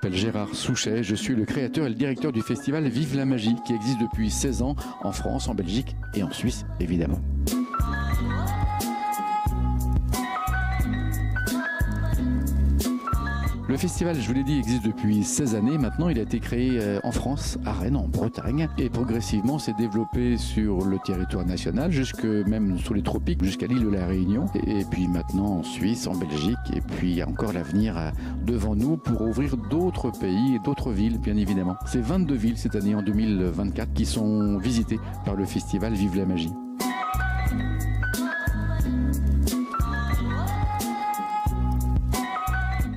m'appelle Gérard Souchet, je suis le créateur et le directeur du festival Vive la Magie qui existe depuis 16 ans en France, en Belgique et en Suisse évidemment. Le festival, je vous l'ai dit, existe depuis 16 années. Maintenant, il a été créé en France, à Rennes, en Bretagne. Et progressivement, s'est développé sur le territoire national, jusque même sur les tropiques, jusqu'à l'île de la Réunion. Et puis maintenant en Suisse, en Belgique. Et puis il y a encore l'avenir devant nous pour ouvrir d'autres pays et d'autres villes, bien évidemment. C'est 22 villes cette année, en 2024, qui sont visitées par le festival Vive la Magie.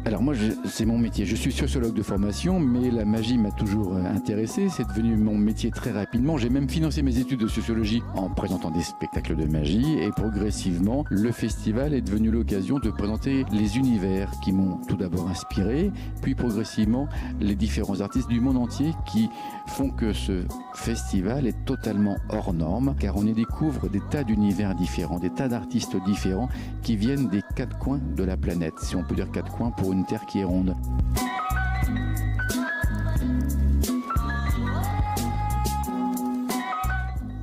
Alors moi, c'est mon métier. Je suis sociologue de formation, mais la magie m'a toujours intéressé. C'est devenu mon métier très rapidement. J'ai même financé mes études de sociologie en présentant des spectacles de magie. Et progressivement, le festival est devenu l'occasion de présenter les univers qui m'ont tout d'abord inspiré, puis progressivement les différents artistes du monde entier qui font que ce festival est totalement hors norme, car on y découvre des tas d'univers différents, des tas d'artistes différents qui viennent des quatre coins de la planète, si on peut dire quatre coins pour une terre qui est ronde.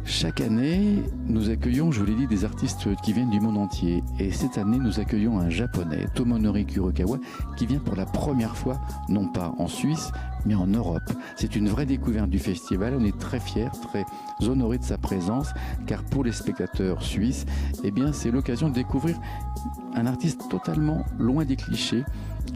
Chaque année, nous accueillons, je vous l'ai dit, des artistes qui viennent du monde entier. Et cette année, nous accueillons un japonais, Tomonori Kurokawa, qui vient pour la première fois, non pas en Suisse, mais en Europe. C'est une vraie découverte du festival. On est très fiers, très honorés de sa présence, car pour les spectateurs suisses, eh bien, c'est l'occasion de découvrir un artiste totalement loin des clichés,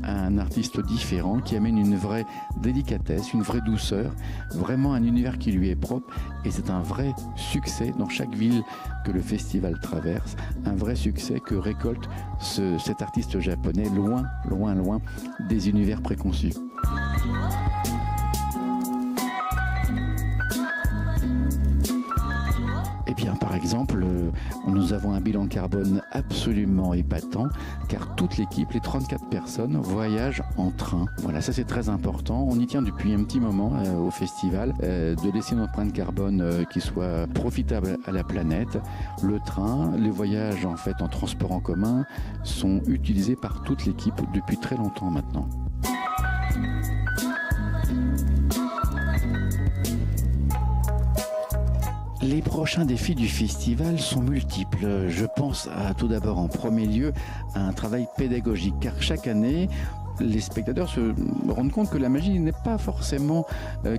un artiste différent qui amène une vraie délicatesse, une vraie douceur, vraiment un univers qui lui est propre, et c'est un vrai succès dans chaque ville que le festival traverse, un vrai succès que récolte cet artiste japonais loin, loin, loin des univers préconçus. Eh bien, par exemple, nous avons un bilan carbone absolument épatant, car toute l'équipe, les 34 personnes, voyagent en train. Voilà, ça c'est très important. On y tient depuis un petit moment au festival, de laisser une empreinte carbone qui soit profitable à la planète. Le train, les voyages en fait en transport en commun sont utilisés par toute l'équipe depuis très longtemps maintenant. Les prochains défis du festival sont multiples. Je pense tout d'abord en premier lieu à un travail pédagogique, car chaque année, les spectateurs se rendent compte que la magie n'est pas forcément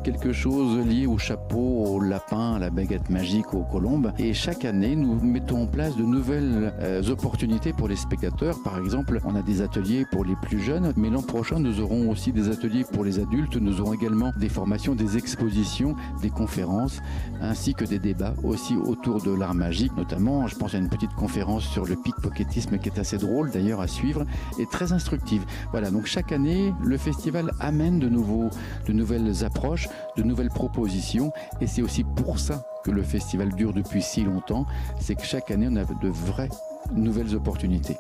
quelque chose lié au chapeau, au lapin, à la baguette magique, aux colombes. Et chaque année, nous mettons en place de nouvelles opportunités pour les spectateurs. Par exemple, on a des ateliers pour les plus jeunes, mais l'an prochain, nous aurons aussi des ateliers pour les adultes. Nous aurons également des formations, des expositions, des conférences, ainsi que des débats aussi autour de l'art magique. Notamment, je pense à une petite conférence sur le pickpocketisme qui est assez drôle d'ailleurs à suivre et très instructive. Voilà, donc chaque année, le festival amène de nouvelles approches, de nouvelles propositions, et c'est aussi pour ça que le festival dure depuis si longtemps, c'est que chaque année on a de vraies nouvelles opportunités.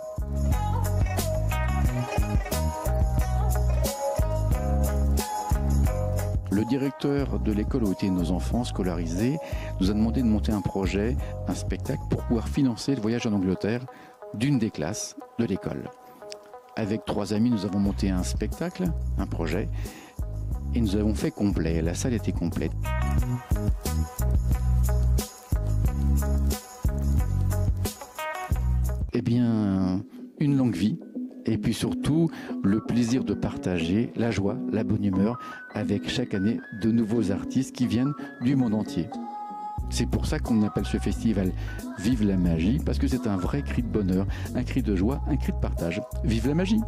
Le directeur de l'école où étaient nos enfants scolarisés nous a demandé de monter un projet, un spectacle pour pouvoir financer le voyage en Angleterre d'une des classes de l'école. Avec 3 amis, nous avons monté un spectacle, un projet, et nous avons fait complet. La salle était complète. Eh bien, une longue vie, et puis surtout le plaisir de partager la joie, la bonne humeur, avec chaque année de nouveaux artistes qui viennent du monde entier. C'est pour ça qu'on appelle ce festival Vive la Magie, parce que c'est un vrai cri de bonheur, un cri de joie, un cri de partage. Vive la magie!